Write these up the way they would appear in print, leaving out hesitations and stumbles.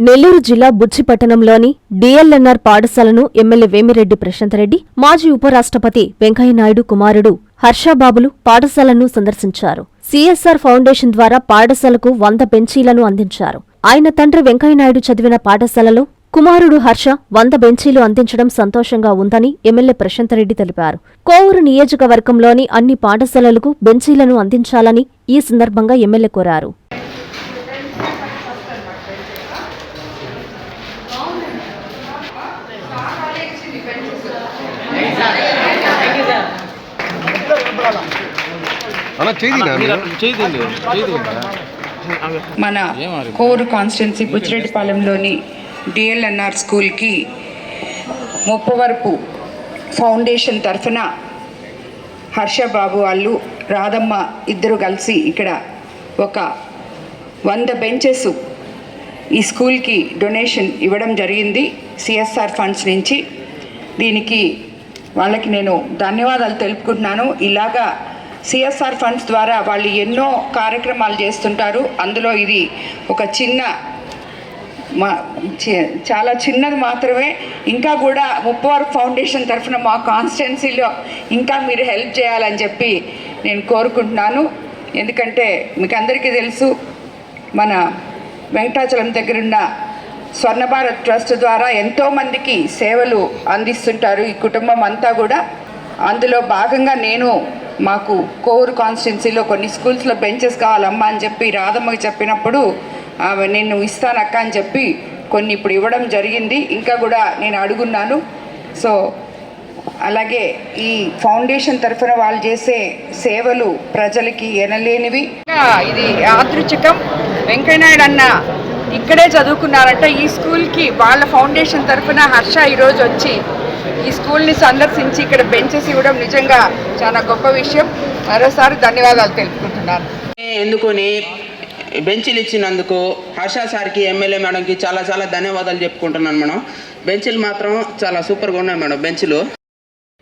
నెల్లూరు జిల్లా బుచ్చిపట్టణంలోని డిఎల్ఎన్ఆర్ పాఠశాలను ఎమ్మెల్యే వేమిరెడ్డి ప్రశాంతరెడ్డి, మాజీ ఉపరాష్ట్రపతి వెంకయ్యనాయుడు కుమారుడు హర్షబాబులు పాఠశాలను సందర్శించారు. సిఎస్ఆర్ ఫౌండేషన్ ద్వారా పాఠశాలకు 100 బెంచీలను అందించారు. ఆయన తండ్రి వెంకయ్యనాయుడు చదివిన పాఠశాలలో కుమారుడు హర్ష 100 బెంచీలు అందించడం సంతోషంగా ఉందని ఎమ్మెల్యే ప్రశాంతరెడ్డి తెలిపారు. కోవూరు నియోజకవర్గంలోని అన్ని పాఠశాలలకు బెంచీలను అందించాలని ఈ సందర్భంగా ఎమ్మెల్యే కోరారు. మన కోరు కాన్స్టిట్యున్సీ బుచ్చిరెడ్డిపాలెంలోని డిఎల్ఎన్ఆర్ స్కూల్కి ముప్పవరపు ఫౌండేషన్ తరఫున హర్షబాబు వాళ్ళు రాధమ్మ ఇద్దరు కలిసి ఇక్కడ ఒక 100 బెంచెస్ ఈ స్కూల్కి డొనేషన్ ఇవ్వడం జరిగింది సిఎస్ఆర్ ఫండ్స్ నుంచి. దీనికి వాళ్ళకి నేను ధన్యవాదాలు తెలుపుకుంటున్నాను. ఇలాగా సిఎస్ఆర్ ఫండ్స్ ద్వారా వాళ్ళు ఎన్నో కార్యక్రమాలు చేస్తుంటారు. అందులో ఇది ఒక చాలా చిన్నది మాత్రమే. ఇంకా కూడా ముప్పవరపు ఫౌండేషన్ తరఫున మా కాన్స్టిట్యున్సీలో ఇంకా మీరు హెల్ప్ చేయాలని చెప్పి నేను కోరుకుంటున్నాను. ఎందుకంటే మీకు అందరికీ తెలుసు, మన వెంకటాచలం దగ్గరున్న స్వర్ణ భారత్ ట్రస్ట్ ద్వారా ఎంతోమందికి సేవలు అందిస్తుంటారు ఈ కుటుంబం అంతా కూడా. అందులో భాగంగా నేను మాకు కోవూరు కాన్స్టిట్యున్సీలో కొన్ని స్కూల్స్లో బెంచెస్ కావాలమ్మా అని చెప్పి రాధమ్మకి చెప్పినప్పుడు నేను ఇస్తానక్క అని చెప్పి కొన్ని ఇప్పుడు ఇవ్వడం జరిగింది. ఇంకా కూడా నేను అడుగున్నాను. సో అలాగే ఈ ఫౌండేషన్ తరఫున వాళ్ళు చేసే సేవలు ప్రజలకి ఎనలేనివి. ఇది యాదృచ్ఛికం. వెంకయ్యనాయుడు అన్న ఇక్కడే చదువుకున్నారంట. ఈ స్కూల్కి వాళ్ళ ఫౌండేషన్ తరఫున హర్ష ఈరోజు వచ్చి ఈ స్కూల్ని సందర్శించి ఇక్కడ బెంచెస్ ఇవ్వడం నిజంగా చాలా గొప్ప విషయం. మరోసారి ధన్యవాదాలు తెలుపుకుంటున్నాను. ఎందుకొని బెంచీలు ఇచ్చినందుకు హర్ష సార్కి, ఎమ్మెల్యే మేడంకి చాలా చాలా ధన్యవాదాలు చెప్పుకుంటున్నాను మేడం. బెంచీలు మాత్రం చాలా సూపర్గా ఉన్నాయి మేడం. బెంచ్లు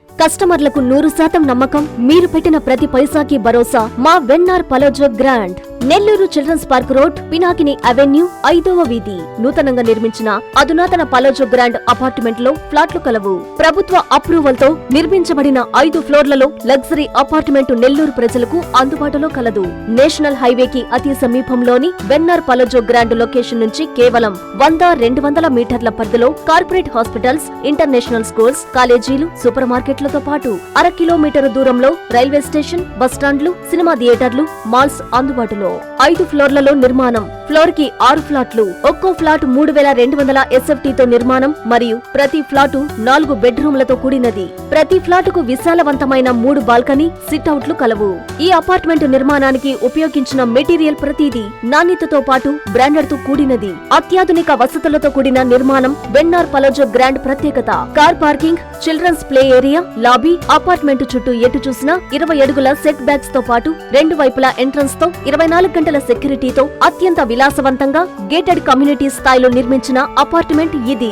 కస్టమర్లకు 100% నమ్మకం, మీరు పెట్టిన ప్రతి పైసాకి భరోసా. మా వెన్నార్ పలోజో Grand, Nellore children's park road, Pinakini avenue, 5వ వీధి. నూతనంగా నిర్మించిన అధునాతన పలోజో గ్రాండ్ అపార్ట్మెంట్ లో ఫ్లాట్లు కలవు. ప్రభుత్వ అప్రూవల్ తో నిర్మించబడిన 5 ఫ్లోర్లలో లగ్జరీ అపార్ట్మెంట్ నెల్లూరు ప్రజలకు అందుబాటులో కలదు. నేషనల్ హైవేకి అతి సమీపంలోని వెన్నార్ పలోజో గ్రాండ్ లొకేషన్ నుంచి కేవలం 100-200 మీటర్ల పరిధిలో కార్పొరేట్ హాస్పిటల్స్, ఇంటర్నేషనల్ స్కూల్స్, కాలేజీలు, సూపర్ మార్కెట్లతో పాటు 1/2 కిలోమీటర్ దూరంలో రైల్వే స్టేషన్, బస్టాండ్లు, సినిమా థియేటర్లు, మాల్స్ అందుబాటులో. 5 ఫ్లోర్లలో నిర్మాణం. ఫ్లోర్ కి 6 ఫ్లాట్లు. ఒక్కో ఫ్లాట్ 3200 SFT తో నిర్మాణం మరియు ప్రతి ఫ్లాటు 4 బెడ్రూమ్లతో కూడినది. ప్రతి ఫ్లాటుకు విశాలవంతమైన 3 బాల్కనీ, సిట్అవుట్లు కలవు. ఈ అపార్ట్మెంట్ నిర్మాణానికి ఉపయోగించిన మెటీరియల్ ప్రతిదీ నాణ్యతతో పాటు బ్రాండెడ్ తో కూడినది. అత్యాధునిక వసతులతో కూడిన నిర్మాణం వెన్నార్ పలోజో గ్రాండ్ ప్రత్యేకత. Car parking, children's play area, lobby, apartment చుట్టూ ఎటు చూసినా 20 అడుగుల సెట్ బ్యాక్స్ తో పాటు 2 వైపులా ఎంట్రన్స్ తో 24 గంటల సెక్యూరిటీతో అత్యంత విలాసవంతంగా గేటెడ్ కమ్యూనిటీ స్థాయిలో నిర్మించిన అపార్ట్మెంట్ ఇది.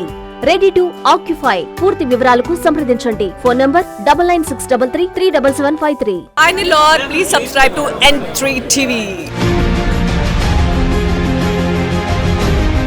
Ready to occupy. పూర్తి వివరాలకు సంప్రదించండి. Phone number 9963337753. Hi Nilor, please subscribe to N3 TV.